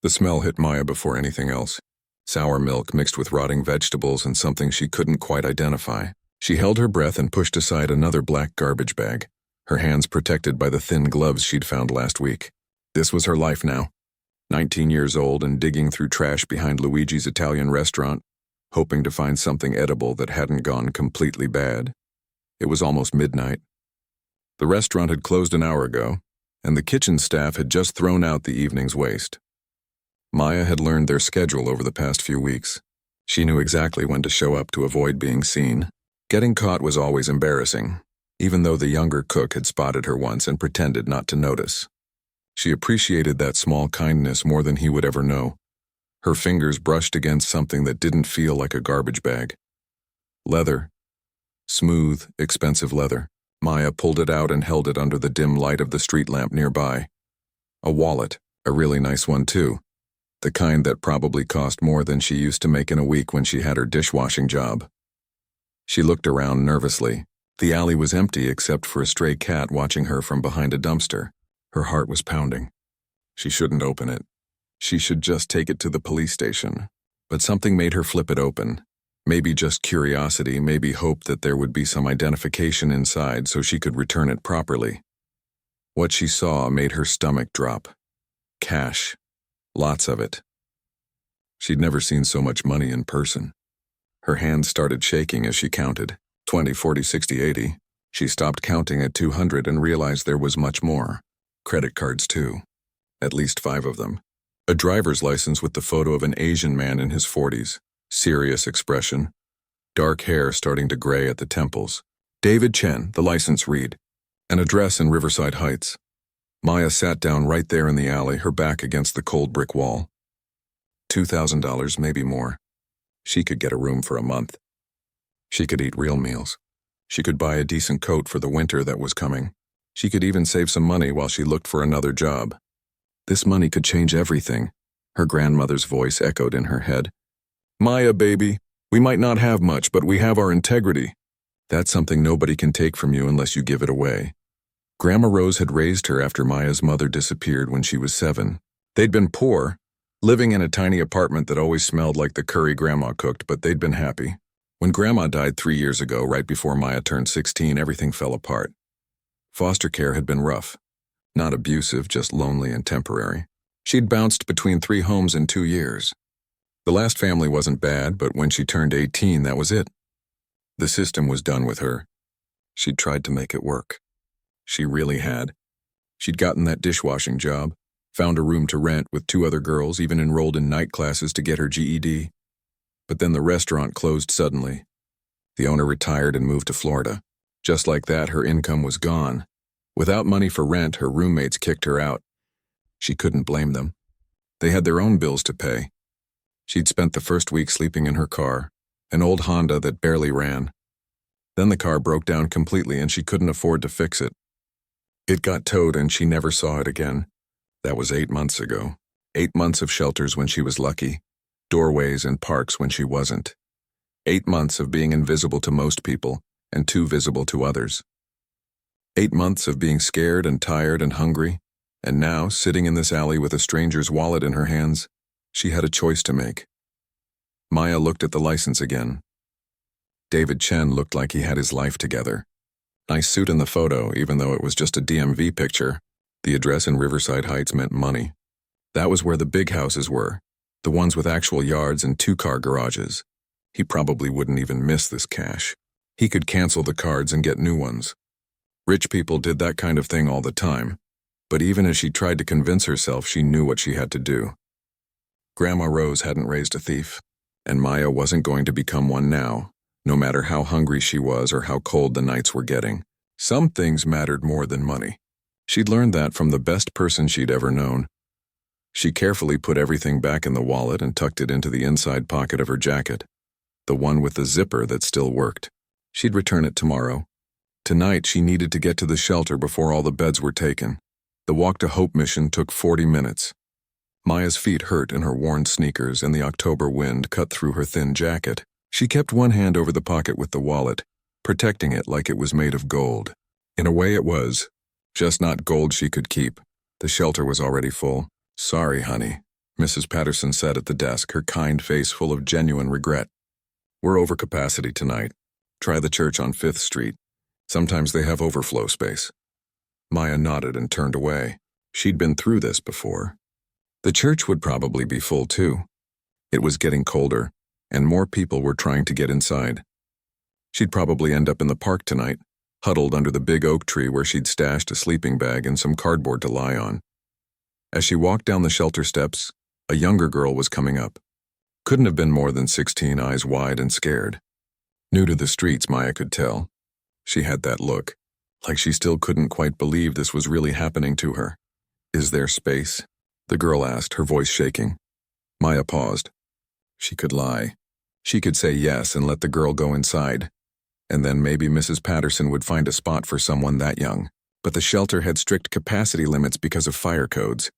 The smell hit Maya before anything else. Sour milk mixed with rotting vegetables and something she couldn't quite identify. She held her breath and pushed aside another black garbage bag, her hands protected by the thin gloves she'd found last week. This was her life now. 19 years old and digging through trash behind Luigi's Italian restaurant, hoping to find something edible that hadn't gone completely bad. It was almost midnight. The restaurant had closed an hour ago, and the kitchen staff had just thrown out the evening's waste. Maya had learned their schedule over the past few weeks. She knew exactly when to show up to avoid being seen. Getting caught was always embarrassing, even though the younger cook had spotted her once and pretended not to notice. She appreciated that small kindness more than he would ever know. Her fingers brushed against something that didn't feel like a garbage bag. Leather. Smooth, expensive leather. Maya pulled it out and held it under the dim light of the street lamp nearby. A wallet, a really nice one too. The kind that probably cost more than she used to make in a week when she had her dishwashing job. She looked around nervously. The alley was empty except for a stray cat watching her from behind a dumpster. Her heart was pounding. She shouldn't open it. She should just take it to the police station. But something made her flip it open. Maybe just curiosity, maybe hope that there would be some identification inside so she could return it properly. What she saw made her stomach drop. Cash. Lots of it. She'd never seen so much money in person. Her hands started shaking as she counted. 20, 40, 60, 80. She stopped counting at 200 and realized there was much more. Credit cards too. At least 5 of them. A driver's license with the photo of an Asian man in his 40s. Serious expression. Dark hair starting to gray at the temples. David Chen, the license read. An address in Riverside Heights. Maya sat down right there in the alley, her back against the cold brick wall. $2,000, maybe more. She could get a room for a month. She could eat real meals. She could buy a decent coat for the winter that was coming. She could even save some money while she looked for another job. This money could change everything. Her grandmother's voice echoed in her head. Maya, baby, we might not have much, but we have our integrity. That's something nobody can take from you unless you give it away. Grandma Rose had raised her after Maya's mother disappeared when she was 7. They'd been poor, living in a tiny apartment that always smelled like the curry Grandma cooked, but they'd been happy. When Grandma died 3 years ago, right before Maya turned 16, everything fell apart. Foster care had been rough. Not abusive, just lonely and temporary. She'd bounced between 3 homes in 2 years. The last family wasn't bad, but when she turned 18, that was it. The system was done with her. She'd tried to make it work. She really had. She'd gotten that dishwashing job, found a room to rent with 2 other girls, even enrolled in night classes to get her GED. But then the restaurant closed suddenly. The owner retired and moved to Florida. Just like that, her income was gone. Without money for rent, her roommates kicked her out. She couldn't blame them. They had their own bills to pay. She'd spent the first week sleeping in her car, an old Honda that barely ran. Then the car broke down completely and she couldn't afford to fix it. It got towed and she never saw it again. That was 8 months ago. 8 months of shelters when she was lucky, doorways and parks when she wasn't. 8 months of being invisible to most people and too visible to others. 8 months of being scared and tired and hungry, and now, sitting in this alley with a stranger's wallet in her hands, she had a choice to make. Maya looked at the license again. David Chen looked like he had his life together. Nice suit in the photo, even though it was just a DMV picture. The address in Riverside Heights meant money. That was where the big houses were, the ones with actual yards and 2-car garages. He probably wouldn't even miss this cash. He could cancel the cards and get new ones. Rich people did that kind of thing all the time, but even as she tried to convince herself, she knew what she had to do. Grandma Rose hadn't raised a thief, and Maya wasn't going to become one now, no matter how hungry she was or how cold the nights were getting. Some things mattered more than money. She'd learned that from the best person she'd ever known. She carefully put everything back in the wallet and tucked it into the inside pocket of her jacket, the one with the zipper that still worked. She'd return it tomorrow. Tonight, she needed to get to the shelter before all the beds were taken. The Walk to Hope mission took 40 minutes. Maya's feet hurt in her worn sneakers and the October wind cut through her thin jacket. She kept one hand over the pocket with the wallet, protecting it like it was made of gold. In a way it was, just not gold she could keep. The shelter was already full. Sorry, honey. Mrs. Patterson sat at the desk, her kind face full of genuine regret. "We're over capacity tonight. Try the church on 5th Street. Sometimes they have overflow space." Maya nodded and turned away. She'd been through this before. The church would probably be full too. It was getting colder, and more people were trying to get inside. She'd probably end up in the park tonight, huddled under the big oak tree where she'd stashed a sleeping bag and some cardboard to lie on. As she walked down the shelter steps, a younger girl was coming up. Couldn't have been more than 16, eyes wide and scared. New to the streets, Maya could tell. She had that look, like she still couldn't quite believe this was really happening to her. "Is there space?" the girl asked, her voice shaking. Maya paused. She could lie. She could say yes and let the girl go inside. And then maybe Mrs. Patterson would find a spot for someone that young. But the shelter had strict capacity limits because of fire codes.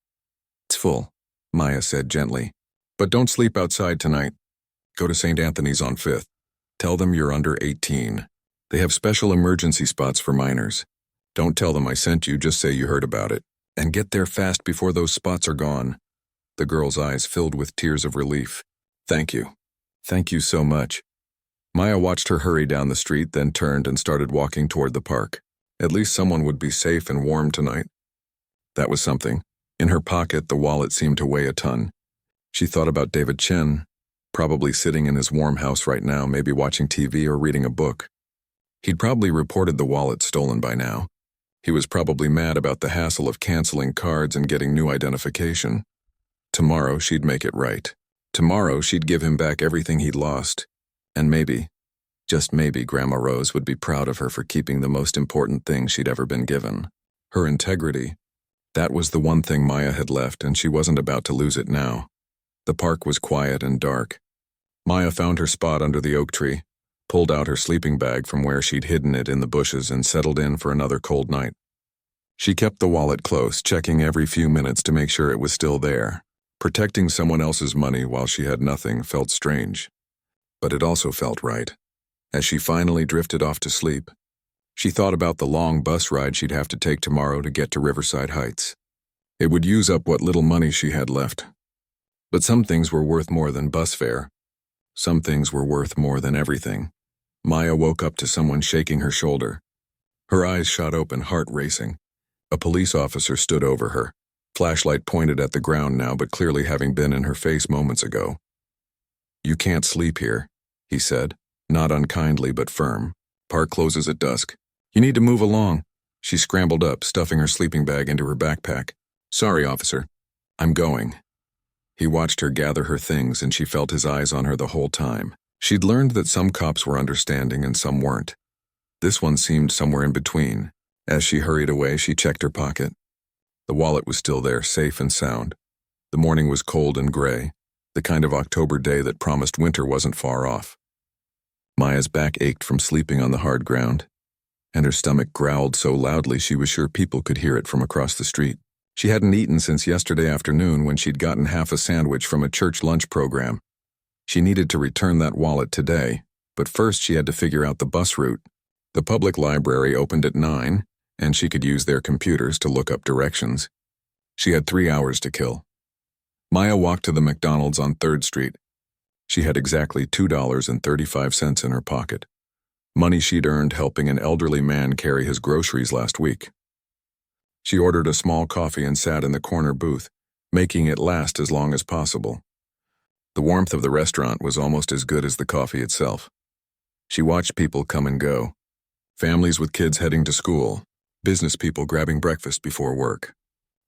"It's full," Maya said gently. "But don't sleep outside tonight. Go to St. Anthony's on 5th. Tell them you're under 18. They have special emergency spots for minors. Don't tell them I sent you, just say you heard about it. And get there fast before those spots are gone." The girl's eyes filled with tears of relief. "Thank you. Thank you so much." Maya watched her hurry down the street, then turned and started walking toward the park. At least someone would be safe and warm tonight. That was something. In her pocket, the wallet seemed to weigh a ton. She thought about David Chen, probably sitting in his warm house right now, maybe watching TV or reading a book. He'd probably reported the wallet stolen by now. He was probably mad about the hassle of canceling cards and getting new identification. Tomorrow, she'd make it right. Tomorrow, she'd give him back everything he'd lost. And maybe, just maybe, Grandma Rose would be proud of her for keeping the most important thing she'd ever been given. Her integrity. That was the one thing Maya had left, and she wasn't about to lose it now. The park was quiet and dark. Maya found her spot under the oak tree, pulled out her sleeping bag from where she'd hidden it in the bushes, and settled in for another cold night. She kept the wallet close, checking every few minutes to make sure it was still there. Protecting someone else's money while she had nothing felt strange. But it also felt right. As she finally drifted off to sleep, she thought about the long bus ride she'd have to take tomorrow to get to Riverside Heights. It would use up what little money she had left. But some things were worth more than bus fare. Some things were worth more than everything. Maya woke up to someone shaking her shoulder. Her eyes shot open, heart racing. A police officer stood over her, flashlight pointed at the ground now, but clearly having been in her face moments ago. "You can't sleep here," he said, not unkindly but firm. "Park closes at dusk. You need to move along." She scrambled up, stuffing her sleeping bag into her backpack. "Sorry, officer. I'm going." He watched her gather her things, and she felt his eyes on her the whole time. She'd learned that some cops were understanding and some weren't. This one seemed somewhere in between. As she hurried away, she checked her pocket. The wallet was still there, safe and sound. The morning was cold and gray, the kind of October day that promised winter wasn't far off. Maya's back ached from sleeping on the hard ground, and her stomach growled so loudly she was sure people could hear it from across the street. She hadn't eaten since yesterday afternoon when she'd gotten half a sandwich from a church lunch program. She needed to return that wallet today, but first she had to figure out the bus route. The public library opened at 9, and she could use their computers to look up directions. She had 3 hours to kill. Maya walked to the McDonald's on 3rd Street. She had exactly $2.35 in her pocket, money she'd earned helping an elderly man carry his groceries last week. She ordered a small coffee and sat in the corner booth, making it last as long as possible. The warmth of the restaurant was almost as good as the coffee itself. She watched people come and go. Families with kids heading to school, business people grabbing breakfast before work.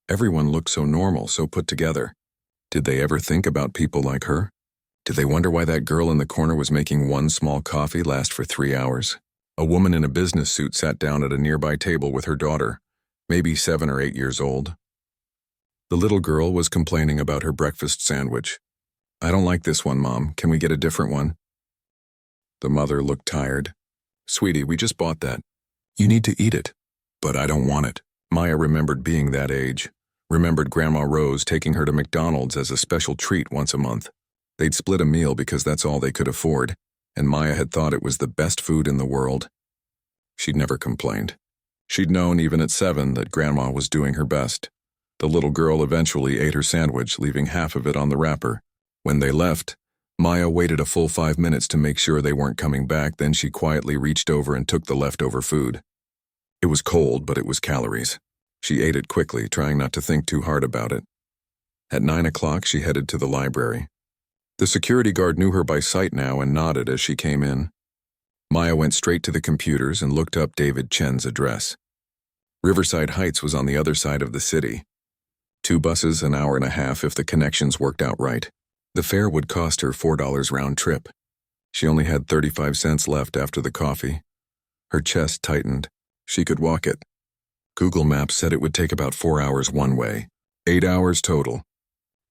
Everyone looked so normal, so put together. Did they ever think about people like her? Did they wonder why that girl in the corner was making one small coffee last for 3 hours? A woman in a business suit sat down at a nearby table with her daughter, maybe 7 or 8 years old. The little girl was complaining about her breakfast sandwich. "I don't like this one, Mom. Can we get a different one?" The mother looked tired. "Sweetie, we just bought that. You need to eat it." "But I don't want it." Maya remembered being that age, remembered Grandma Rose taking her to McDonald's as a special treat once a month. They'd split a meal because that's all they could afford, and Maya had thought it was the best food in the world. She'd never complained. She'd known even at 7 that Grandma was doing her best. The little girl eventually ate her sandwich, leaving half of it on the wrapper. When they left, Maya waited a full 5 minutes to make sure they weren't coming back, then she quietly reached over and took the leftover food. It was cold, but it was calories. She ate it quickly, trying not to think too hard about it. At 9 o'clock, she headed to the library. The security guard knew her by sight now and nodded as she came in. Maya went straight to the computers and looked up David Chen's address. Riverside Heights was on the other side of the city. 2 buses, an hour and a half if the connections worked out right. The fare would cost her $4 round trip. She only had 35 cents left after the coffee. Her chest tightened. She could walk it. Google Maps said it would take about 4 hours one way, 8 hours total.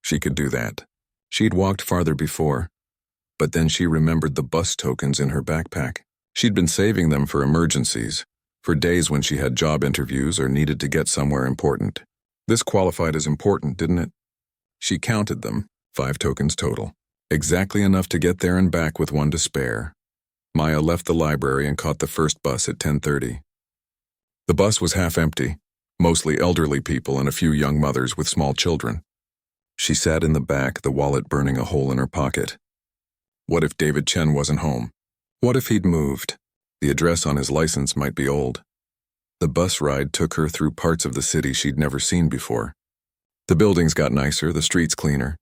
She could do that. She'd walked farther before, but then she remembered the bus tokens in her backpack. She'd been saving them for emergencies, for days when she had job interviews or needed to get somewhere important. This qualified as important, didn't it? She counted them, 5 tokens total. Exactly enough to get there and back with 1 to spare. Maya left the library and caught the first bus at 10:30. The bus was half empty, mostly elderly people and a few young mothers with small children. She sat in the back, the wallet burning a hole in her pocket. What if David Chen wasn't home? What if he'd moved? The address on his license might be old. The bus ride took her through parts of the city she'd never seen before. The buildings got nicer, the streets cleaner.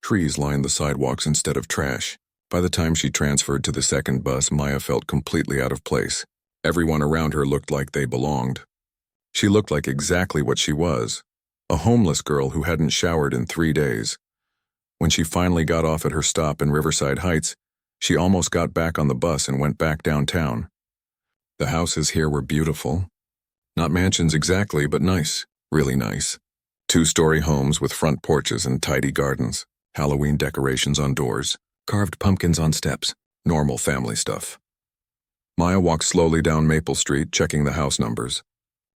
Trees lined the sidewalks instead of trash. By the time she transferred to the second bus, Maya felt completely out of place. Everyone around her looked like they belonged. She looked like exactly what she was, a homeless girl who hadn't showered in 3 days. When she finally got off at her stop in Riverside Heights, she almost got back on the bus and went back downtown. The houses here were beautiful. Not mansions exactly, but nice, really nice. 2-story homes with front porches and tidy gardens, Halloween decorations on doors, carved pumpkins on steps, normal family stuff. Maya walked slowly down Maple Street, checking the house numbers.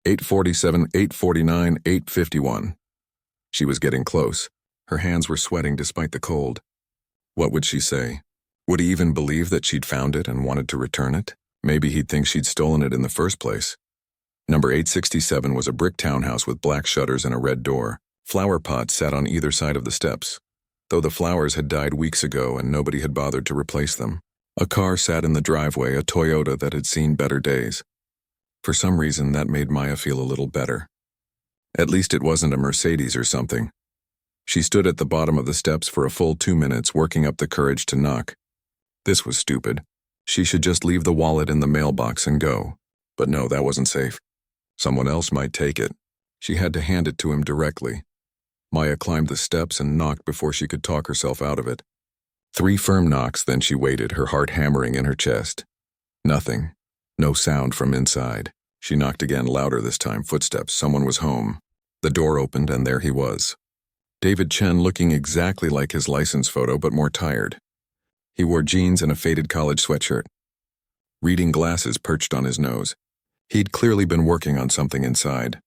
847, 849, 851. She was getting close. Her hands were sweating despite the cold. What would she say? Would he even believe that she'd found it and wanted to return it? Maybe he'd think she'd stolen it in the first place. Number 867 was a brick townhouse with black shutters and a red door. Flower pots sat on either side of the steps, though the flowers had died weeks ago and nobody had bothered to replace them. A car sat in the driveway, a Toyota that had seen better days. For some reason, that made Maya feel a little better. At least it wasn't a Mercedes or something. She stood at the bottom of the steps for a full 2 minutes, working up the courage to knock. This was stupid. She should just leave the wallet in the mailbox and go. But no, that wasn't safe. Someone else might take it. She had to hand it to him directly. Maya climbed the steps and knocked before she could talk herself out of it. 3 firm knocks, then she waited, her heart hammering in her chest. Nothing. No sound from inside. She knocked again, louder this time, footsteps. Someone was home. The door opened, and there he was. David Chen, looking exactly like his license photo, but more tired. He wore jeans and a faded college sweatshirt. Reading glasses perched on his nose. He'd clearly been working on something inside.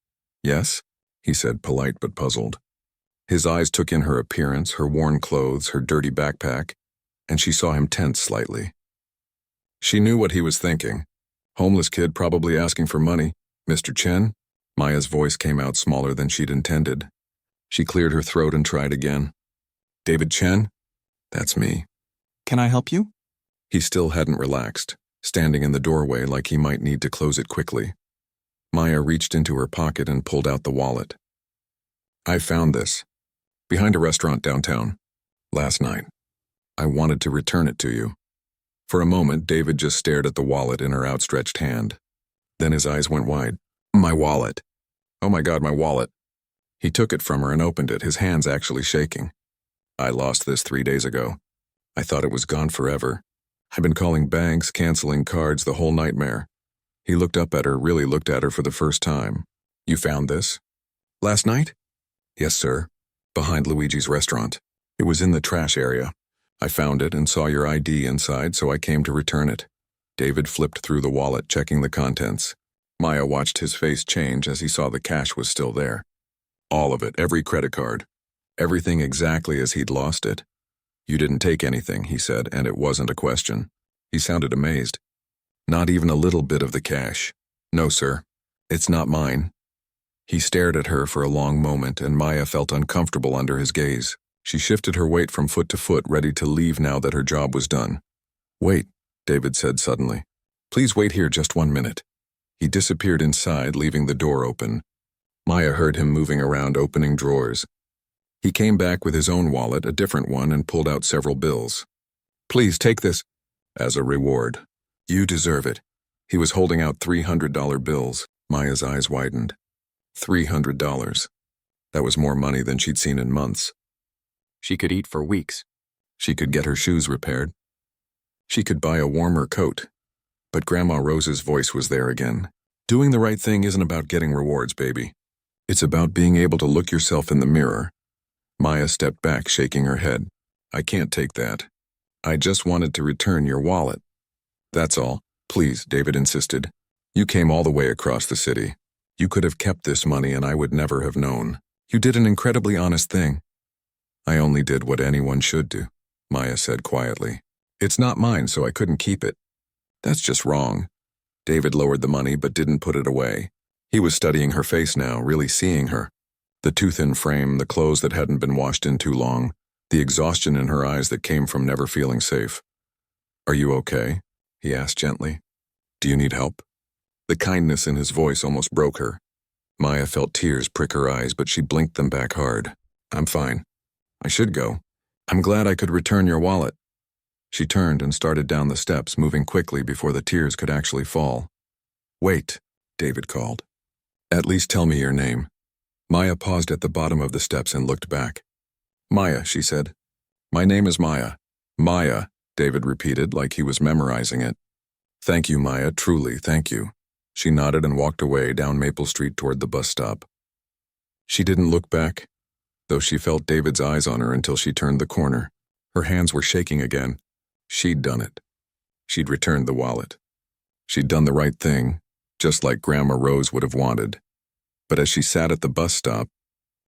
Yes? He said, polite but puzzled. His eyes took in her appearance, her worn clothes, her dirty backpack, and she saw him tense slightly. She knew what he was thinking. Homeless kid probably asking for money. Mr. Chen? Maya's voice came out smaller than she'd intended. She cleared her throat and tried again. David Chen? That's me. Can I help you? He still hadn't relaxed, standing in the doorway like he might need to close it quickly. Maya reached into her pocket and pulled out the wallet. I found this, behind a restaurant downtown, last night. I wanted to return it to you. For a moment, David just stared at the wallet in her outstretched hand. Then his eyes went wide. My wallet. Oh my God, my wallet. He took it from her and opened it, his hands actually shaking. I lost this 3 days ago. I thought it was gone forever. I've been calling banks, canceling cards, the whole nightmare. He looked up at her, really looked at her for the first time. You found this? Last night? Yes, sir. Behind Luigi's restaurant. It was in the trash area. I found it and saw your ID inside, so I came to return it. David flipped through the wallet, checking the contents. Maya watched his face change as he saw the cash was still there. All of it, every credit card. Everything exactly as he'd lost it. You didn't take anything, he said, and it wasn't a question. He sounded amazed. Not even a little bit of the cash. No, sir. It's not mine. He stared at her for a long moment, and Maya felt uncomfortable under his gaze. She shifted her weight from foot to foot, ready to leave now that her job was done. "Wait," David said suddenly. "Please wait here just 1 minute." He disappeared inside, leaving the door open. Maya heard him moving around, opening drawers. He came back with his own wallet, a different one, and pulled out several bills. "Please take this as a reward. You deserve it." He was holding out $300 bills. Maya's eyes widened. $300. That was more money than she'd seen in months. She could eat for weeks. She could get her shoes repaired. She could buy a warmer coat. But Grandma Rose's voice was there again. Doing the right thing isn't about getting rewards, baby. It's about being able to look yourself in the mirror. Maya stepped back, shaking her head. "I can't take that. I just wanted to return your wallet. That's all." "Please," David insisted. "You came all the way across the city. You could have kept this money and I would never have known. You did an incredibly honest thing." "I only did what anyone should do," Maya said quietly. "It's not mine, so I couldn't keep it." "That's just wrong." David lowered the money but didn't put it away. He was studying her face now, really seeing her. The too-thin frame, the clothes that hadn't been washed in too long, the exhaustion in her eyes that came from never feeling safe. "Are you okay?" he asked gently. "Do you need help?" The kindness in his voice almost broke her. Maya felt tears prick her eyes, but she blinked them back hard. "I'm fine. I should go. I'm glad I could return your wallet." She turned and started down the steps, moving quickly before the tears could actually fall. "Wait," David called. "At least tell me your name." Maya paused at the bottom of the steps and looked back. "Maya," she said. "My name is Maya." "Maya," David repeated like he was memorizing it. "Thank you, Maya, truly, thank you." She nodded and walked away down Maple Street toward the bus stop. She didn't look back, though she felt David's eyes on her until she turned the corner. Her hands were shaking again. She'd done it. She'd returned the wallet. She'd done the right thing, just like Grandma Rose would have wanted. But as she sat at the bus stop,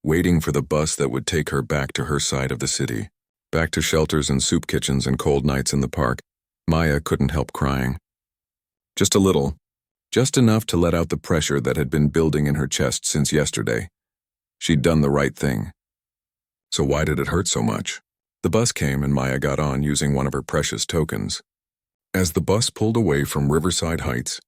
waiting for the bus that would take her back to her side of the city, back to shelters and soup kitchens and cold nights in the park, Maya couldn't help crying. Just a little, just enough to let out the pressure that had been building in her chest since yesterday. She'd done the right thing. So why did it hurt so much? The bus came and Maya got on using one of her precious tokens. As the bus pulled away from Riverside Heights,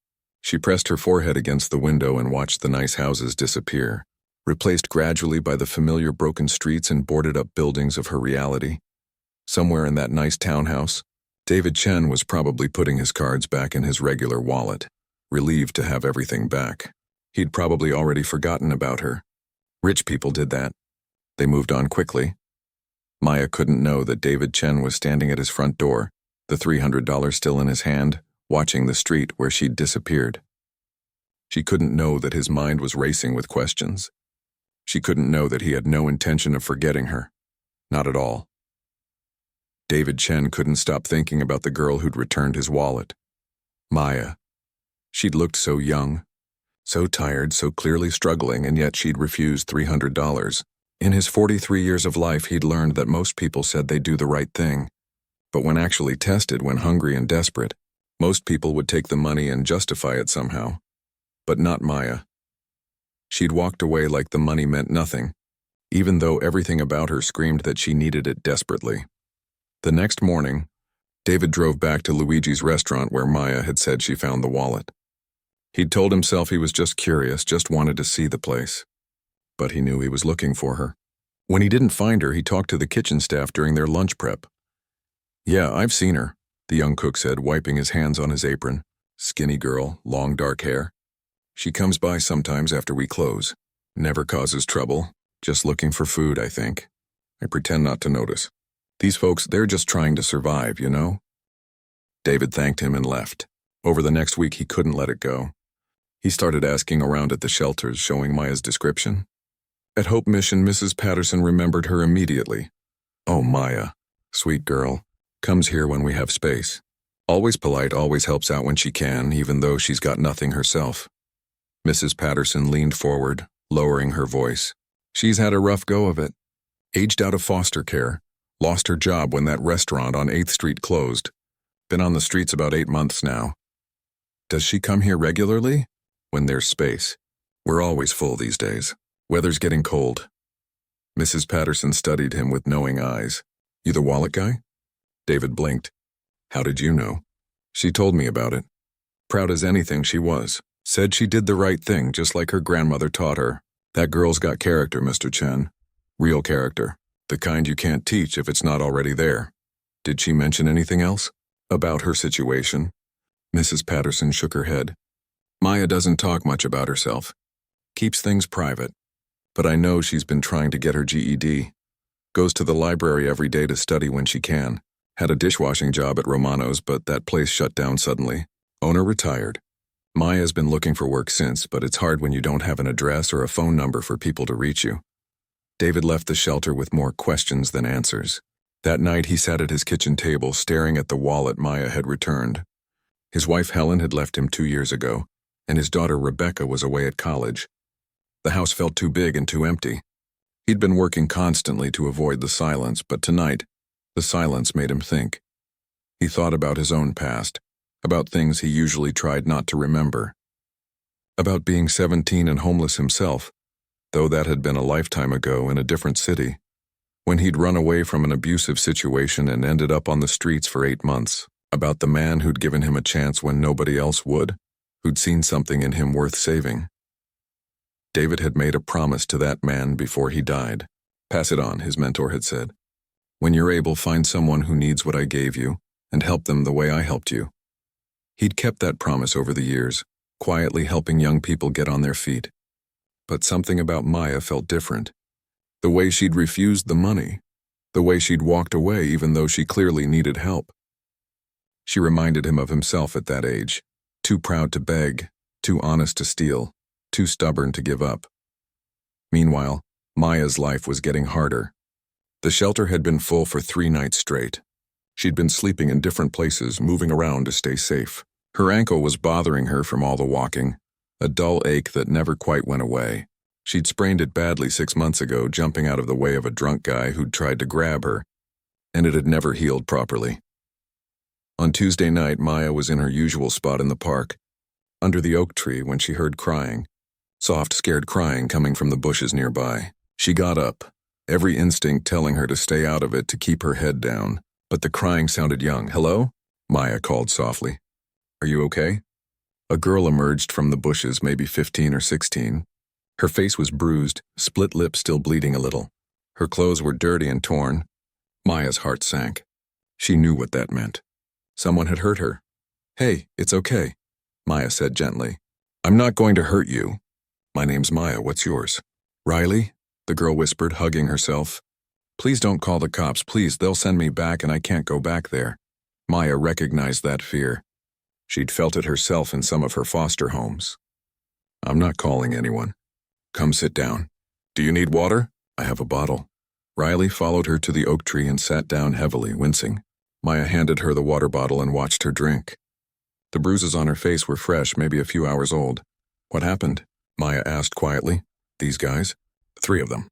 she pressed her forehead against the window and watched the nice houses disappear, replaced gradually by the familiar broken streets and boarded-up buildings of her reality. Somewhere in that nice townhouse, David Chen was probably putting his cards back in his regular wallet, relieved to have everything back. He'd probably already forgotten about her. Rich people did that. They moved on quickly. Maya couldn't know that David Chen was standing at his front door, the $300 still in his hand, watching the street where she'd disappeared. She couldn't know that his mind was racing with questions. She couldn't know that he had no intention of forgetting her. Not at all. David Chen couldn't stop thinking about the girl who'd returned his wallet. Maya. She'd looked so young, so tired, so clearly struggling, and yet she'd refused $300. In his 43 years of life, he'd learned that most people said they'd do the right thing. But when actually tested, when hungry and desperate, most people would take the money and justify it somehow. But not Maya. She'd walked away like the money meant nothing, even though everything about her screamed that she needed it desperately. The next morning, David drove back to Luigi's restaurant where Maya had said she found the wallet. He'd told himself he was just curious, just wanted to see the place. But he knew he was looking for her. When he didn't find her, he talked to the kitchen staff during their lunch prep. "Yeah, I've seen her," the young cook said, wiping his hands on his apron. "Skinny girl, long dark hair. She comes by sometimes after we close. Never causes trouble. Just looking for food, I think. I pretend not to notice. These folks, they're just trying to survive, you know?" David thanked him and left. Over the next week, he couldn't let it go. He started asking around at the shelters, showing Maya's description. At Hope Mission, Mrs. Patterson remembered her immediately. "Oh, Maya. Sweet girl. Comes here when we have space. Always polite, always helps out when she can, even though she's got nothing herself." Mrs. Patterson leaned forward, lowering her voice. "She's had a rough go of it. Aged out of foster care. Lost her job when that restaurant on 8th Street closed. Been on the streets about 8 months now." "Does she come here regularly?" "When there's space. We're always full these days. Weather's getting cold. Mrs. Patterson studied him with knowing eyes. You the wallet guy? David blinked. How did you know? She told me about it. Proud as anything she was. Said she did the right thing, just like her grandmother taught her. That girl's got character, Mr. Chen. Real character. The kind you can't teach if it's not already there. Did she mention anything else? About her situation? Mrs. Patterson shook her head. Maya doesn't talk much about herself. Keeps things private. But I know she's been trying to get her GED. Goes to the library every day to study when she can. Had a dishwashing job at Romano's, but that place shut down suddenly. Owner retired. Maya's been looking for work since, but it's hard when you don't have an address or a phone number for people to reach you. David left the shelter with more questions than answers. That night he sat at his kitchen table staring at the wallet Maya had returned. His wife Helen had left him 2 years ago, and his daughter Rebecca was away at college. The house felt too big and too empty. He'd been working constantly to avoid the silence, but tonight, the silence made him think. He thought about his own past, about things he usually tried not to remember. About being 17 and homeless himself, though that had been a lifetime ago in a different city. When he'd run away from an abusive situation and ended up on the streets for 8 months. About the man who'd given him a chance when nobody else would, who'd seen something in him worth saving. David had made a promise to that man before he died. Pass it on, his mentor had said. When you're able, find someone who needs what I gave you, and help them the way I helped you. He'd kept that promise over the years, quietly helping young people get on their feet. But something about Maya felt different. The way she'd refused the money, the way she'd walked away even though she clearly needed help. She reminded him of himself at that age, too proud to beg, too honest to steal, too stubborn to give up. Meanwhile, Maya's life was getting harder. The shelter had been full for 3 nights straight. She'd been sleeping in different places, moving around to stay safe. Her ankle was bothering her from all the walking, a dull ache that never quite went away. She'd sprained it badly 6 months ago, jumping out of the way of a drunk guy who'd tried to grab her, and it had never healed properly. On Tuesday night, Maya was in her usual spot in the park, under the oak tree, when she heard crying. Soft, scared crying coming from the bushes nearby. She got up, every instinct telling her to stay out of it, to keep her head down. But the crying sounded young. Hello? Maya called softly. Are you okay? A girl emerged from the bushes, maybe 15 or 16. Her face was bruised, split lip still bleeding a little. Her clothes were dirty and torn. Maya's heart sank. She knew what that meant. Someone had hurt her. Hey, it's okay, Maya said gently. I'm not going to hurt you. My name's Maya, what's yours? Riley? The girl whispered, hugging herself. Please don't call the cops, please, they'll send me back and I can't go back there. Maya recognized that fear. She'd felt it herself in some of her foster homes. I'm not calling anyone. Come sit down. Do you need water? I have a bottle. Riley followed her to the oak tree and sat down heavily, wincing. Maya handed her the water bottle and watched her drink. The bruises on her face were fresh, maybe a few hours old. What happened? Maya asked quietly. These guys? 3 of them.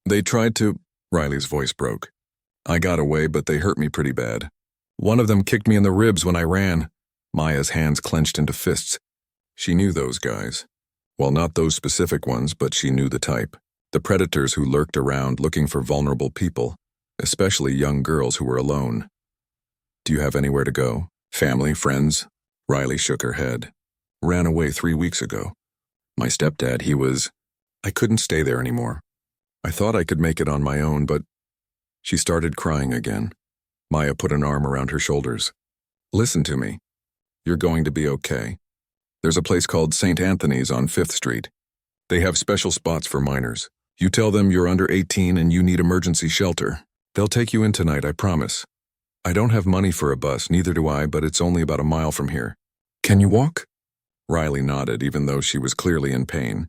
They tried to... Riley's voice broke. I got away, but they hurt me pretty bad. One of them kicked me in the ribs when I ran. Maya's hands clenched into fists. She knew those guys. Well, not those specific ones, but she knew the type. The predators who lurked around looking for vulnerable people, especially young girls who were alone. Do you have anywhere to go? Family, friends? Riley shook her head. Ran away 3 weeks ago. My stepdad, he was... I couldn't stay there anymore. I thought I could make it on my own, but... She started crying again. Maya put an arm around her shoulders. Listen to me. You're going to be okay. There's a place called St. Anthony's on 5th Street. They have special spots for minors. You tell them you're under 18 and you need emergency shelter. They'll take you in tonight, I promise. I don't have money for a bus, neither do I, but it's only about a mile from here. Can you walk? Riley nodded, even though she was clearly in pain.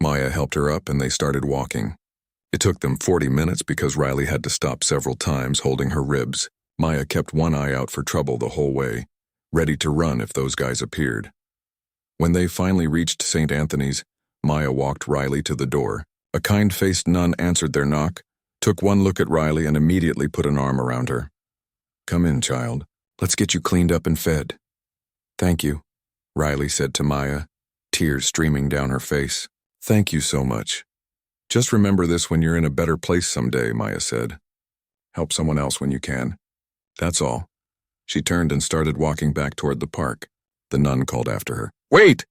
Maya helped her up and they started walking. It took them 40 minutes because Riley had to stop several times, holding her ribs. Maya kept one eye out for trouble the whole way, ready to run if those guys appeared. When they finally reached St. Anthony's, Maya walked Riley to the door. A kind-faced nun answered their knock, took one look at Riley and immediately put an arm around her. Come in, child. Let's get you cleaned up and fed. Thank you, Riley said to Maya. tears streaming down her face. "Thank you so much. Just remember this when you're in a better place someday," Maya said. "Help someone else when you can. That's all." She turned and started walking back toward the park. The nun called after her. "Wait!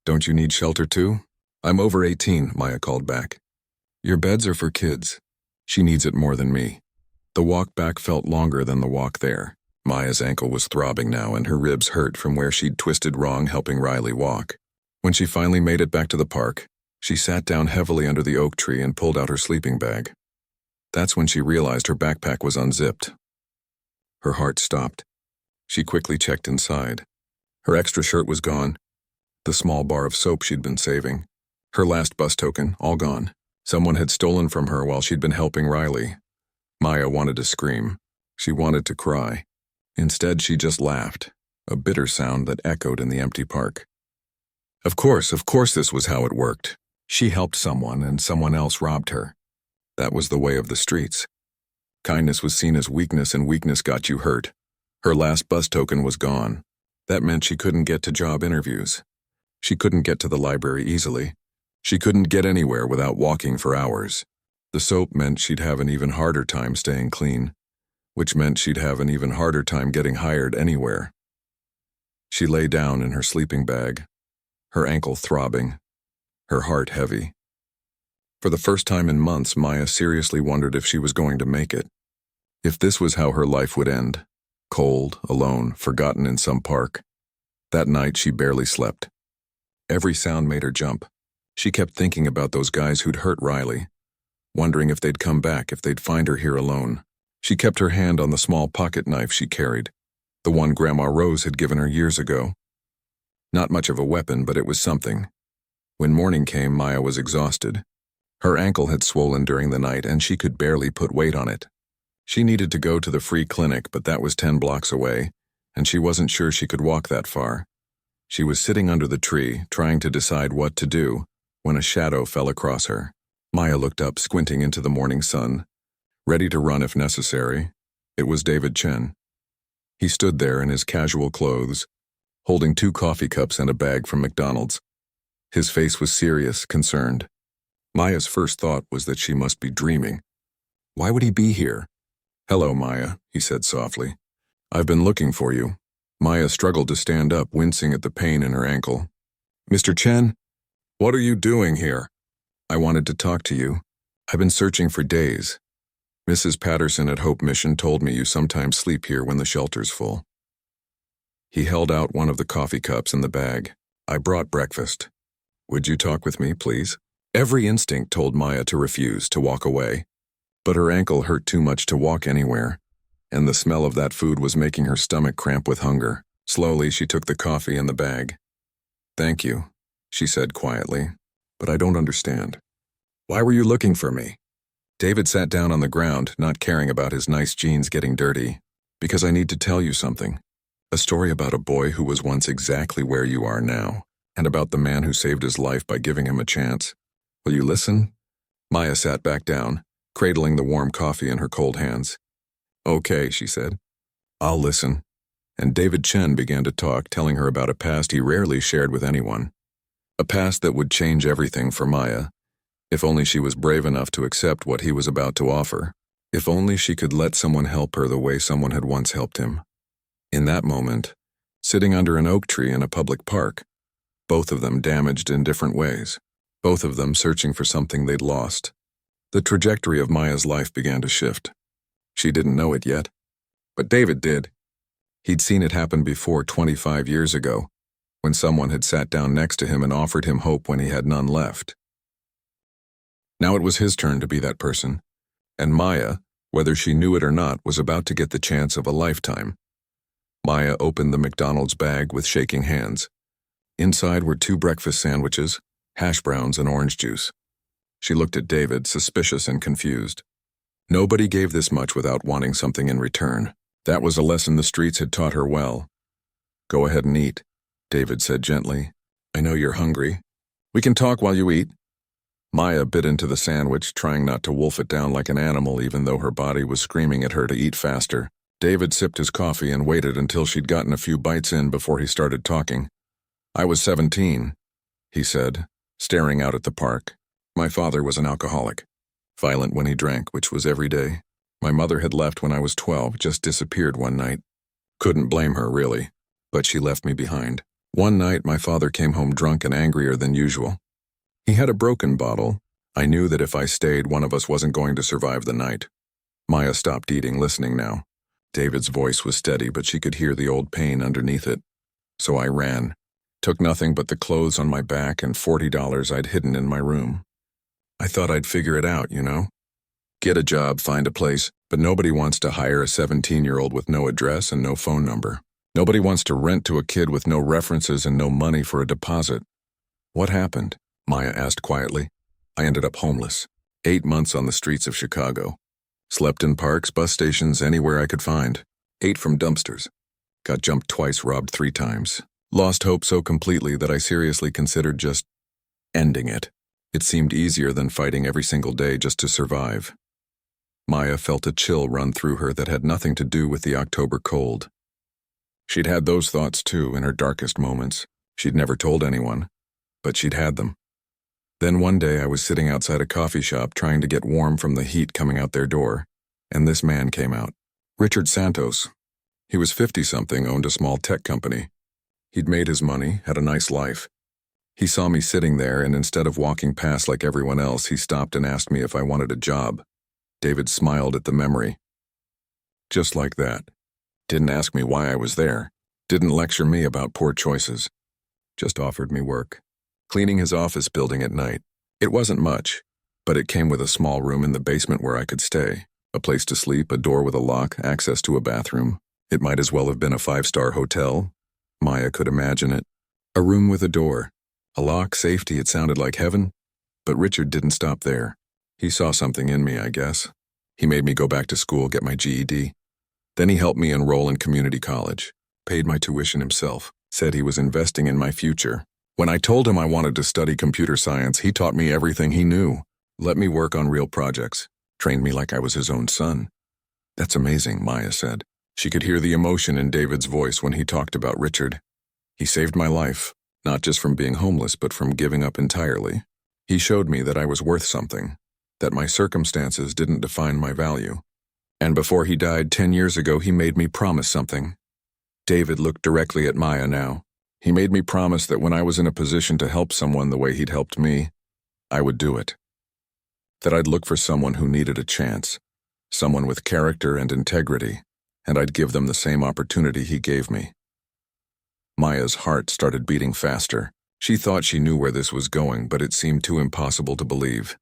Don't you need shelter too?" "I'm over 18, Maya called back. "Your beds are for kids. She needs it more than me." The walk back felt longer than the walk there. Maya's ankle was throbbing now and her ribs hurt from where she'd twisted wrong helping Riley walk. When she finally made it back to the park, she sat down heavily under the oak tree and pulled out her sleeping bag. That's when she realized her backpack was unzipped. Her heart stopped. She quickly checked inside. Her extra shirt was gone. The small bar of soap she'd been saving. Her last bus token, all gone. Someone had stolen from her while she'd been helping Riley. Maya wanted to scream. She wanted to cry. Instead, she just laughed, a bitter sound that echoed in the empty park. Of course this was how it worked. She helped someone and someone else robbed her. That was the way of the streets. Kindness was seen as weakness and weakness got you hurt. Her last bus token was gone. That meant she couldn't get to job interviews. She couldn't get to the library easily. She couldn't get anywhere without walking for hours. The soap meant she'd have an even harder time staying clean, which meant she'd have an even harder time getting hired anywhere. She lay down in her sleeping bag, her ankle throbbing, her heart heavy. For the first time in months, Maya seriously wondered if she was going to make it. If this was how her life would end, cold, alone, forgotten in some park. That night she barely slept. Every sound made her jump. She kept thinking about those guys who'd hurt Riley, wondering if they'd come back, if they'd find her here alone. She kept her hand on the small pocket knife she carried, the one Grandma Rose had given her years ago. Not much of a weapon, but it was something. When morning came, Maya was exhausted. Her ankle had swollen during the night and she could barely put weight on it. She needed to go to the free clinic, but that was 10 blocks away, and she wasn't sure she could walk that far. She was sitting under the tree, trying to decide what to do, when a shadow fell across her. Maya looked up, squinting into the morning sun, ready to run if necessary. It was David Chen. He stood there in his casual clothes, holding 2 coffee cups and a bag from McDonald's. His face was serious, concerned. Maya's first thought was that she must be dreaming. Why would he be here? "Hello, Maya," he said softly. "I've been looking for you." Maya struggled to stand up, wincing at the pain in her ankle. "Mr. Chen? What are you doing here?" "I wanted to talk to you. I've been searching for days. Mrs. Patterson at Hope Mission told me you sometimes sleep here when the shelter's full." He held out one of the coffee cups and the bag. "I brought breakfast. Would you talk with me, please?" Every instinct told Maya to refuse, to walk away. But her ankle hurt too much to walk anywhere, and the smell of that food was making her stomach cramp with hunger. Slowly, she took the coffee and the bag. "Thank you," she said quietly, "but I don't understand. Why were you looking for me?" David sat down on the ground, not caring about his nice jeans getting dirty. "Because I need to tell you something. A story about a boy who was once exactly where you are now, and about the man who saved his life by giving him a chance. Will you listen?" Maya sat back down, cradling the warm coffee in her cold hands. "Okay," she said. "I'll listen." And David Chen began to talk, telling her about a past he rarely shared with anyone. A past that would change everything for Maya, if only she was brave enough to accept what he was about to offer. If only she could let someone help her the way someone had once helped him. In that moment, sitting under an oak tree in a public park, both of them damaged in different ways, both of them searching for something they'd lost. The trajectory of Maya's life began to shift. She didn't know it yet, but David did. He'd seen it happen before 25 years ago, when someone had sat down next to him and offered him hope when he had none left. Now it was his turn to be that person, and Maya, whether she knew it or not, was about to get the chance of a lifetime. Maya opened the McDonald's bag with shaking hands. Inside were 2 breakfast sandwiches, hash browns, and orange juice. She looked at David, suspicious and confused. Nobody gave this much without wanting something in return. That was a lesson the streets had taught her well. "Go ahead and eat," David said gently. "I know you're hungry. We can talk while you eat." Maya bit into the sandwich, trying not to wolf it down like an animal even though her body was screaming at her to eat faster. David sipped his coffee and waited until she'd gotten a few bites in before he started talking. "I was 17. he said, staring out at the park. My father was an alcoholic. Violent when he drank, which was every day. My mother had left when I was 12, just disappeared one night. Couldn't blame her, really, but she left me behind. One night, my father came home drunk and angrier than usual. He had a broken bottle. I knew that if I stayed, one of us wasn't going to survive the night. Maya stopped eating, listening now. David's voice was steady, but she could hear the old pain underneath it. So I ran. Took nothing but the clothes on my back and $40 I'd hidden in my room. I thought I'd figure it out, you know? Get a job, find a place, but nobody wants to hire a 17-year-old with no address and no phone number. Nobody wants to rent to a kid with no references and no money for a deposit. What happened? Maya asked quietly. I ended up homeless. 8 months on the streets of Chicago. Slept in parks, bus stations, anywhere I could find. Ate from dumpsters. Got jumped twice, robbed 3 times. Lost hope so completely that I seriously considered just ending it. It seemed easier than fighting every single day just to survive. Maya felt a chill run through her that had nothing to do with the October cold. She'd had those thoughts too in her darkest moments. She'd never told anyone, but she'd had them. Then one day I was sitting outside a coffee shop trying to get warm from the heat coming out their door, and this man came out. Richard Santos. He was 50-something, owned a small tech company. He'd made his money, had a nice life. He saw me sitting there, and instead of walking past like everyone else, he stopped and asked me if I wanted a job. David smiled at the memory. Just like that. Didn't ask me why I was there. Didn't lecture me about poor choices. Just offered me work. Cleaning his office building at night. It wasn't much, but it came with a small room in the basement where I could stay. A place to sleep, a door with a lock, access to a bathroom. It might as well have been a 5-star hotel. Maya could imagine it. A room with a door. A lock, safety, it sounded like heaven. But Richard didn't stop there. He saw something in me, I guess. He made me go back to school, get my GED. Then he helped me enroll in community college. Paid my tuition himself. Said he was investing in my future. When I told him I wanted to study computer science, he taught me everything he knew. Let me work on real projects. Trained me like I was his own son. That's amazing, Maya said. She could hear the emotion in David's voice when he talked about Richard. He saved my life, not just from being homeless, but from giving up entirely. He showed me that I was worth something, that my circumstances didn't define my value. And before he died 10 years ago, he made me promise something. David looked directly at Maya now. He made me promise that when I was in a position to help someone the way he'd helped me, I would do it. That I'd look for someone who needed a chance, someone with character and integrity, and I'd give them the same opportunity he gave me. Maya's heart started beating faster. She thought she knew where this was going, but it seemed too impossible to believe.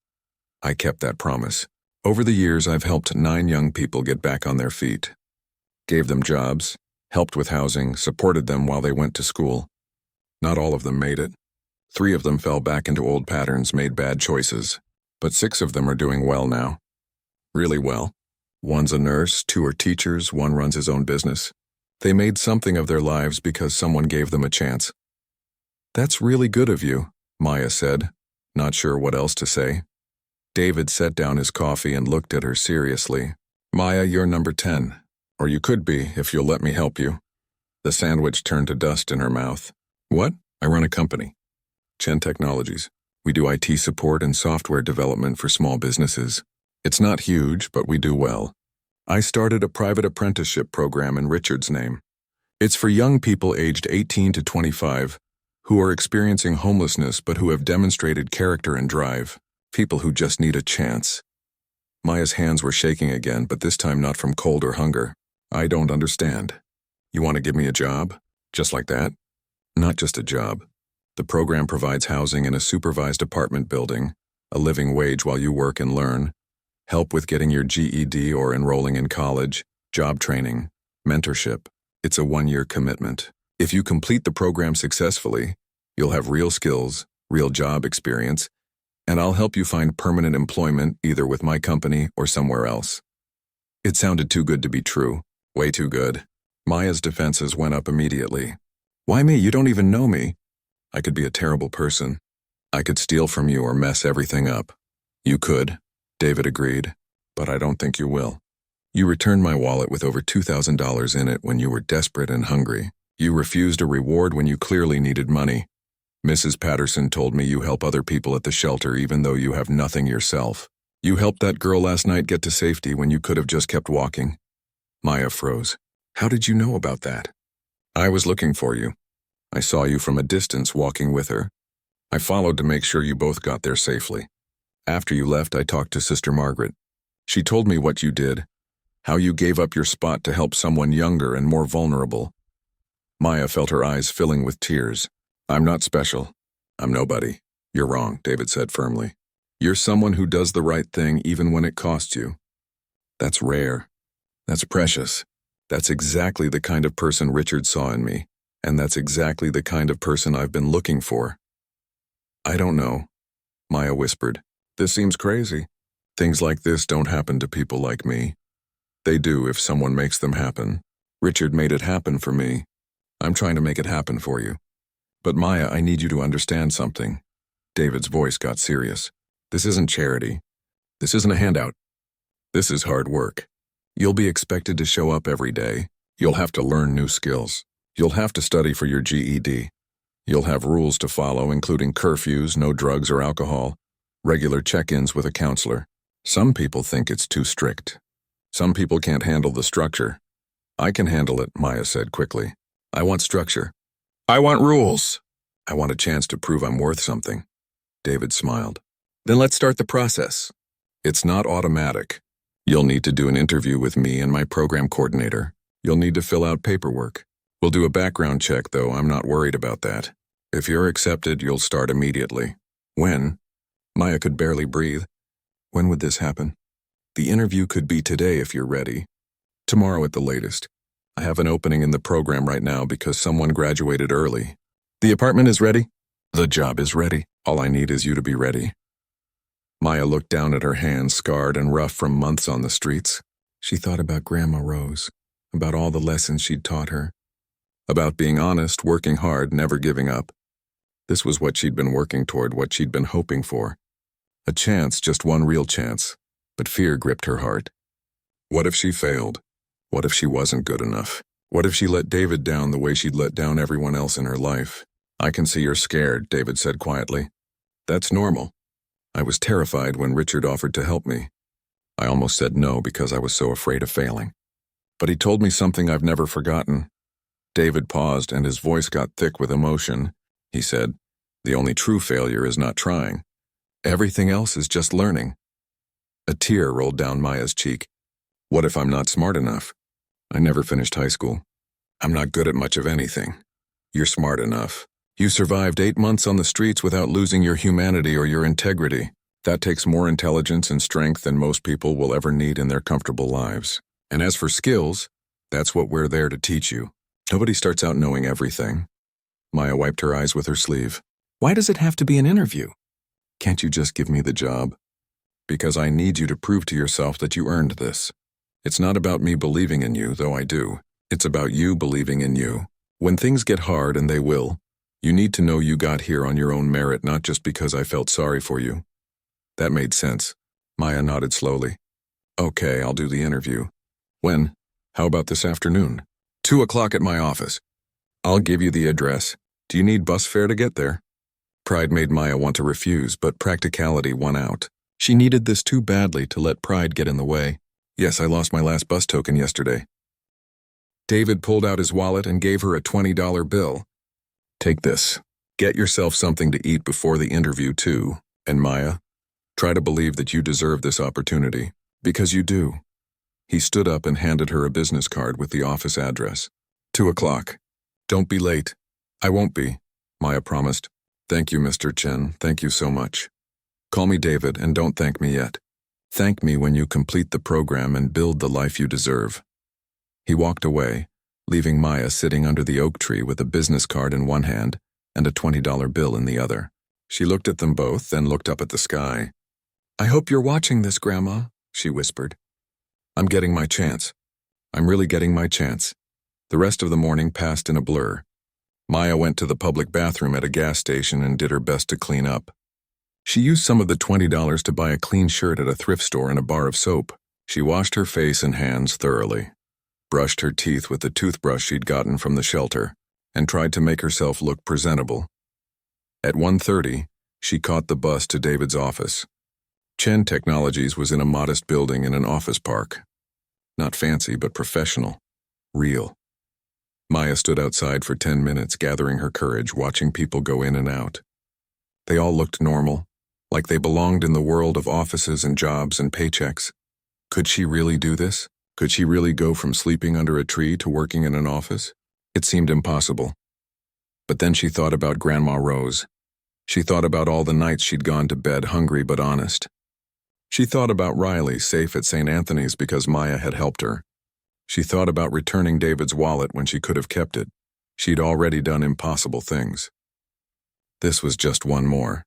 I kept that promise. Over the years, I've helped 9 young people get back on their feet. Gave them jobs, helped with housing, supported them while they went to school. Not all of them made it. 3 of them fell back into old patterns, made bad choices. But 6 of them are doing well now. Really well. One's a nurse, 2 are teachers, 1 runs his own business. They made something of their lives because someone gave them a chance. That's really good of you, Maya said, not sure what else to say. David set down his coffee and looked at her seriously. Maya, you're number 10. Or you could be, if you'll let me help you. The sandwich turned to dust in her mouth. What? I run a company. Chen Technologies. We do IT support and software development for small businesses. It's not huge, but we do well. I started a private apprenticeship program in Richard's name. It's for young people aged 18 to 25 who are experiencing homelessness but who have demonstrated character and drive. People who just need a chance. Maya's hands were shaking again, but this time not from cold or hunger. I don't understand. You want to give me a job? Just like that? Not just a job. The program provides housing in a supervised apartment building, a living wage while you work and learn, help with getting your GED or enrolling in college, job training, mentorship. It's a 1-year commitment. If you complete the program successfully, you'll have real skills, real job experience, and I'll help you find permanent employment either with my company or somewhere else. It sounded too good to be true. Way too good. Maya's defenses went up immediately. Why me? You don't even know me. I could be a terrible person. I could steal from you or mess everything up. You could, David agreed, but I don't think you will. You returned my wallet with over $2,000 in it when you were desperate and hungry. You refused a reward when you clearly needed money. Mrs. Patterson told me you help other people at the shelter even though you have nothing yourself. You helped that girl last night get to safety when you could have just kept walking." Maya froze. "How did you know about that?" "I was looking for you. I saw you from a distance walking with her. I followed to make sure you both got there safely. After you left, I talked to Sister Margaret. She told me what you did, how you gave up your spot to help someone younger and more vulnerable." Maya felt her eyes filling with tears. "I'm not special. I'm nobody." "You're wrong," David said firmly. "You're someone who does the right thing even when it costs you. That's rare. That's precious. That's exactly the kind of person Richard saw in me, and that's exactly the kind of person I've been looking for." "I don't know," Maya whispered. "This seems crazy. Things like this don't happen to people like me. They do if someone makes them happen. Richard made it happen for me. I'm trying to make it happen for you. But Maya, I need you to understand something." David's voice got serious. "This isn't charity. This isn't a handout. This is hard work. You'll be expected to show up every day. You'll have to learn new skills. You'll have to study for your GED. You'll have rules to follow, including curfews, no drugs or alcohol, regular check-ins with a counselor. Some people think it's too strict. Some people can't handle the structure. I can handle it," Maya said quickly. "I want structure. I want rules. I want a chance to prove I'm worth something." David smiled. "Then let's start the process. It's not automatic. You'll need to do an interview with me and my program coordinator. You'll need to fill out paperwork. We'll do a background check, though I'm not worried about that. If you're accepted, you'll start immediately." "When?" Maya could barely breathe. "When would this happen?" "The interview could be today if you're ready. Tomorrow at the latest. I have an opening in the program right now because someone graduated early. The apartment is ready? The job is ready. All I need is you to be ready." Maya looked down at her hands, scarred and rough from months on the streets. She thought about Grandma Rose, about all the lessons she'd taught her, about being honest, working hard, never giving up. This was what she'd been working toward, what she'd been hoping for. A chance, just one real chance. But fear gripped her heart. What if she failed? What if she wasn't good enough? What if she let David down the way she'd let down everyone else in her life? "I can see you're scared," David said quietly. "That's normal. I was terrified when Richard offered to help me. I almost said no because I was so afraid of failing. But he told me something I've never forgotten." David paused and his voice got thick with emotion. He said, "The only true failure is not trying. Everything else is just learning." A tear rolled down Maya's cheek. "What if I'm not smart enough? I never finished high school. I'm not good at much of anything. You're smart enough. You survived 8 months on the streets without losing your humanity or your integrity. That takes more intelligence and strength than most people will ever need in their comfortable lives. And as for skills, that's what we're there to teach you. Nobody starts out knowing everything." Maya wiped her eyes with her sleeve. "Why does it have to be an interview? Can't you just give me the job? Because I need you to prove to yourself that you earned this. It's not about me believing in you, though I do. It's about you believing in you. When things get hard, and they will, you need to know you got here on your own merit, not just because I felt sorry for you." That made sense. Maya nodded slowly. "Okay, I'll do the interview. When? How about this afternoon? 2 o'clock at my office. I'll give you the address. Do you need bus fare to get there?" Pride made Maya want to refuse, but practicality won out. She needed this too badly to let pride get in the way. "Yes, I lost my last bus token yesterday." David pulled out his wallet and gave her a $20 bill. "Take this. Get yourself something to eat before the interview, too. And Maya, try to believe that you deserve this opportunity, because you do." He stood up and handed her a business card with the office address. 2 o'clock. "Don't be late." "I won't be," Maya promised. "Thank you, Mr. Chen. Thank you so much. Call me David and don't thank me yet. Thank me when you complete the program and build the life you deserve." He walked away, leaving Maya sitting under the oak tree with a business card in one hand and a $20 bill in the other. She looked at them both, then looked up at the sky. "I hope you're watching this, Grandma," she whispered. "I'm getting my chance. I'm really getting my chance." The rest of the morning passed in a blur. Maya went to the public bathroom at a gas station and did her best to clean up. She used some of the $20 to buy a clean shirt at a thrift store and a bar of soap. She washed her face and hands thoroughly, brushed her teeth with the toothbrush she'd gotten from the shelter, and tried to make herself look presentable. At 1:30, she caught the bus to David's office. Chen Technologies was in a modest building in an office park. Not fancy, but professional. Real. Maya stood outside for 10 minutes, gathering her courage, watching people go in and out. They all looked normal, like they belonged in the world of offices and jobs and paychecks. Could she really do this? Could she really go from sleeping under a tree to working in an office? It seemed impossible. But then she thought about Grandma Rose. She thought about all the nights she'd gone to bed hungry but honest. She thought about Riley, safe at St. Anthony's because Maya had helped her. She thought about returning David's wallet when she could have kept it. She'd already done impossible things. This was just one more.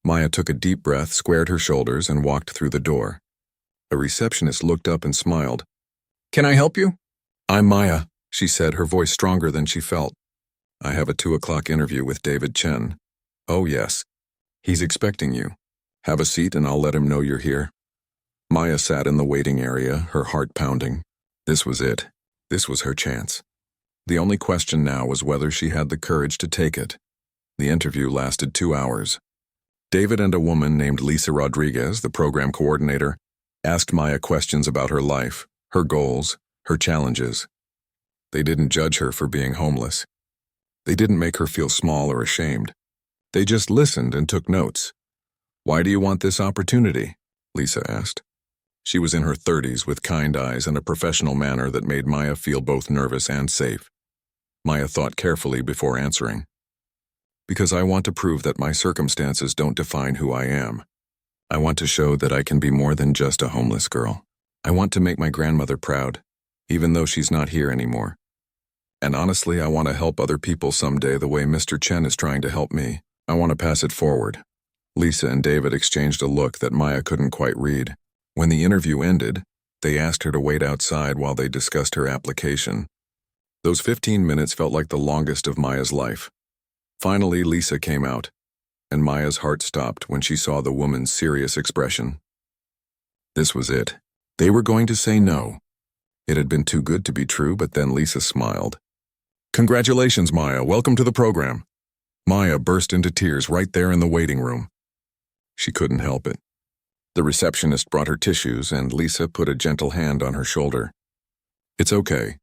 Maya took a deep breath, squared her shoulders, and walked through the door. A receptionist looked up and smiled. "Can I help you?" "I'm Maya," she said, her voice stronger than she felt. "I have a 2 o'clock interview with David Chen." "Oh, yes. He's expecting you. Have a seat and I'll let him know you're here." Maya sat in the waiting area, her heart pounding. This was it. This was her chance. The only question now was whether she had the courage to take it. The interview lasted 2 hours. David and a woman named Lisa Rodriguez, the program coordinator, asked Maya questions about her life, her goals, her challenges. They didn't judge her for being homeless. They didn't make her feel small or ashamed. They just listened and took notes. "Why do you want this opportunity?" Lisa asked. She was in her 30s with kind eyes and a professional manner that made Maya feel both nervous and safe. Maya thought carefully before answering. "Because I want to prove that my circumstances don't define who I am. I want to show that I can be more than just a homeless girl. I want to make my grandmother proud, even though she's not here anymore. And honestly, I want to help other people someday the way Mr. Chen is trying to help me. I want to pass it forward." Lisa and David exchanged a look that Maya couldn't quite read. When the interview ended, they asked her to wait outside while they discussed her application. Those 15 minutes felt like the longest of Maya's life. Finally, Lisa came out, and Maya's heart stopped when she saw the woman's serious expression. This was it. They were going to say no. It had been too good to be true, but then Lisa smiled. "Congratulations, Maya. Welcome to the program." Maya burst into tears right there in the waiting room. She couldn't help it. The receptionist brought her tissues, and Lisa put a gentle hand on her shoulder. "It's okay.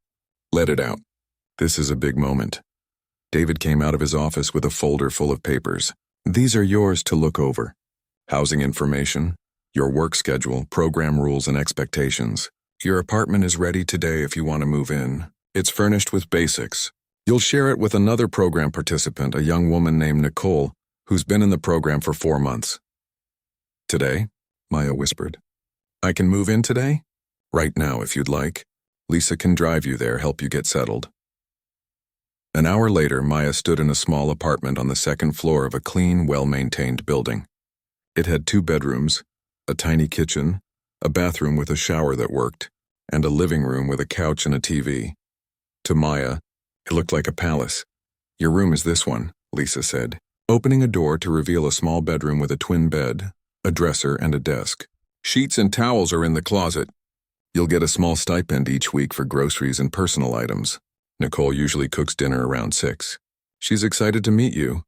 Let it out. This is a big moment." David came out of his office with a folder full of papers. "These are yours to look over. Housing information, your work schedule, program rules and expectations. Your apartment is ready today if you want to move in. It's furnished with basics. You'll share it with another program participant, a young woman named Nicole, who's been in the program for 4 months." "Today?" Maya whispered. "I can move in today?" "Right now, if you'd like. Lisa can drive you there, help you get settled." An hour later, Maya stood in a small apartment on the 2nd floor of a clean, well-maintained building. It had 2 bedrooms, a tiny kitchen, a bathroom with a shower that worked, and a living room with a couch and a TV. To Maya, it looked like a palace. "Your room is this one," Lisa said, opening a door to reveal a small bedroom with a twin bed, a dresser, and a desk. "Sheets and towels are in the closet. You'll get a small stipend each week for groceries and personal items. Nicole usually cooks dinner around 6. She's excited to meet you."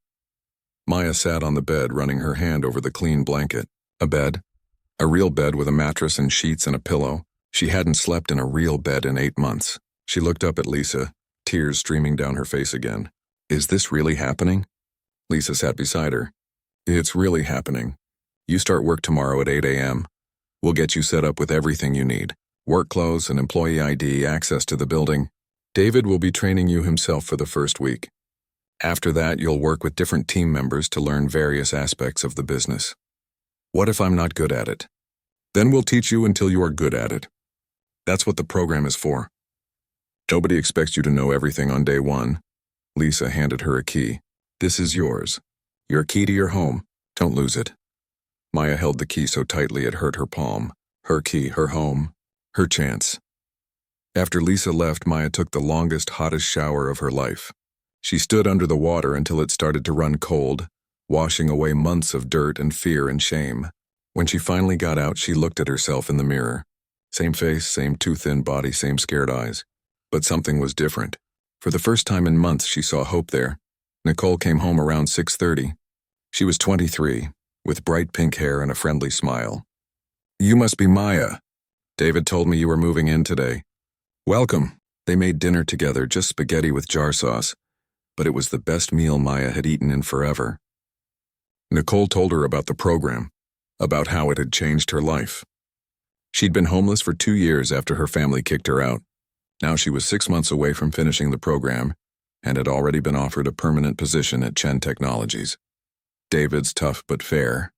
Maya sat on the bed, running her hand over the clean blanket. A bed. A real bed with a mattress and sheets and a pillow. She hadn't slept in a real bed in 8 months. She looked up at Lisa, tears streaming down her face again. "Is this really happening?" Lisa sat beside her. "It's really happening. You start work tomorrow at 8 a.m. We'll get you set up with everything you need. Work clothes, an employee ID, access to the building. David will be training you himself for the first week. After that, you'll work with different team members to learn various aspects of the business. What if I'm not good at it? Then we'll teach you until you are good at it. That's what the program is for. Nobody expects you to know everything on day 1. Lisa handed her a key. "This is yours. Your key to your home. Don't lose it." Maya held the key so tightly it hurt her palm. Her key, her home, her chance. After Lisa left, Maya took the longest, hottest shower of her life. She stood under the water until it started to run cold, washing away months of dirt and fear and shame. When she finally got out, she looked at herself in the mirror. Same face, same too thin body, same scared eyes. But something was different. For the first time in months, she saw hope there. Nicole came home around 6:30. She was 23, with bright pink hair and a friendly smile. "You must be Maya. David told me you were moving in today. Welcome." They made dinner together, just spaghetti with jar sauce, but it was the best meal Maya had eaten in forever. Nicole told her about the program, about how it had changed her life. She'd been homeless for 2 years after her family kicked her out. Now she was 6 months away from finishing the program and had already been offered a permanent position at Chen Technologies. "David's tough but fair,"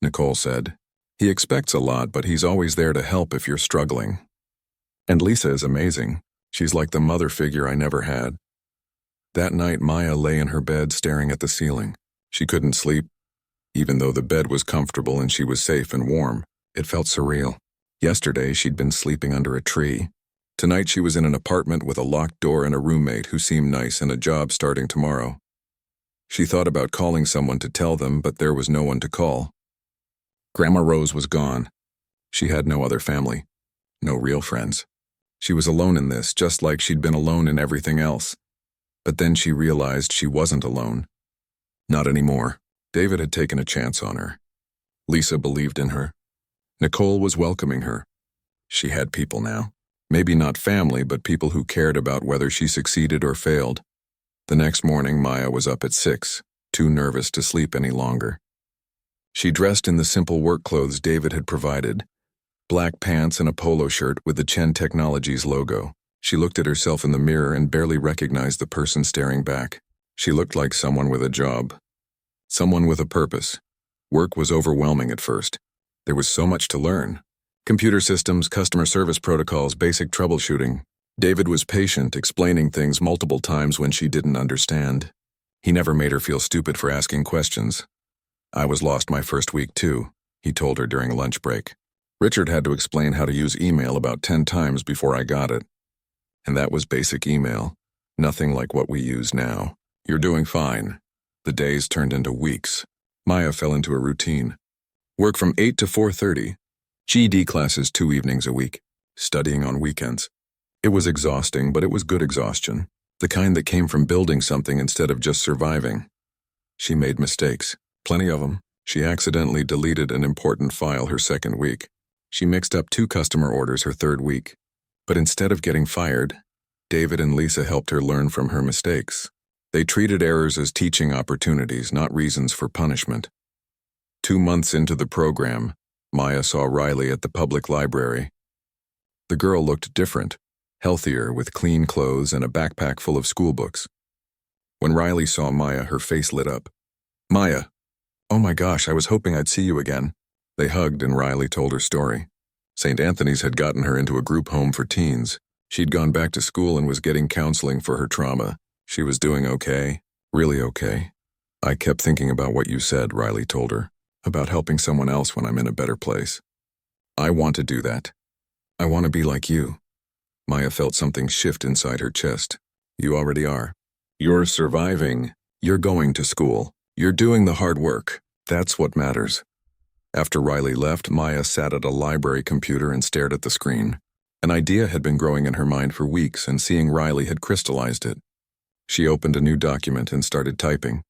Nicole said. "He expects a lot, but he's always there to help if you're struggling. And Lisa is amazing. She's like the mother figure I never had." That night, Maya lay in her bed staring at the ceiling. She couldn't sleep. Even though the bed was comfortable and she was safe and warm, it felt surreal. Yesterday, she'd been sleeping under a tree. Tonight, she was in an apartment with a locked door and a roommate who seemed nice and a job starting tomorrow. She thought about calling someone to tell them, but there was no one to call. Grandma Rose was gone. She had no other family, no real friends. She was alone in this, just like she'd been alone in everything else. But then she realized she wasn't alone. Not anymore. David had taken a chance on her. Lisa believed in her. Nicole was welcoming her. She had people now. Maybe not family, but people who cared about whether she succeeded or failed. The next morning, Maya was up at 6, too nervous to sleep any longer. She dressed in the simple work clothes David had provided, black pants and a polo shirt with the Chen Technologies logo. She looked at herself in the mirror and barely recognized the person staring back. She looked like someone with a job. Someone with a purpose. Work was overwhelming at first. There was so much to learn. Computer systems, customer service protocols, basic troubleshooting. David was patient, explaining things multiple times when she didn't understand. He never made her feel stupid for asking questions. "I was lost my first week too," he told her during a lunch break. "Richard had to explain how to use email about 10 times before I got it. And that was basic email, nothing like what we use now. You're doing fine." The days turned into weeks. Maya fell into a routine. Work from 8 to 4:30. GED classes 2 evenings a week. Studying on weekends. It was exhausting, but it was good exhaustion. The kind that came from building something instead of just surviving. She made mistakes. Plenty of them. She accidentally deleted an important file her second week. She mixed up 2 customer orders her third week. But instead of getting fired, David and Lisa helped her learn from her mistakes. They treated errors as teaching opportunities, not reasons for punishment. 2 months into the program, Maya saw Riley at the public library. The girl looked different, healthier, with clean clothes and a backpack full of school books. When Riley saw Maya, her face lit up. "Maya, oh my gosh, I was hoping I'd see you again." They hugged and Riley told her story. St. Anthony's had gotten her into a group home for teens. She'd gone back to school and was getting counseling for her trauma. She was doing okay, really okay. "I kept thinking about what you said," Riley told her, "about helping someone else when I'm in a better place. I want to do that. I want to be like you." Maya felt something shift inside her chest. "You already are. You're surviving. You're going to school. You're doing the hard work. That's what matters." After Riley left, Maya sat at a library computer and stared at the screen. An idea had been growing in her mind for weeks, and seeing Riley had crystallized it. She opened a new document and started typing.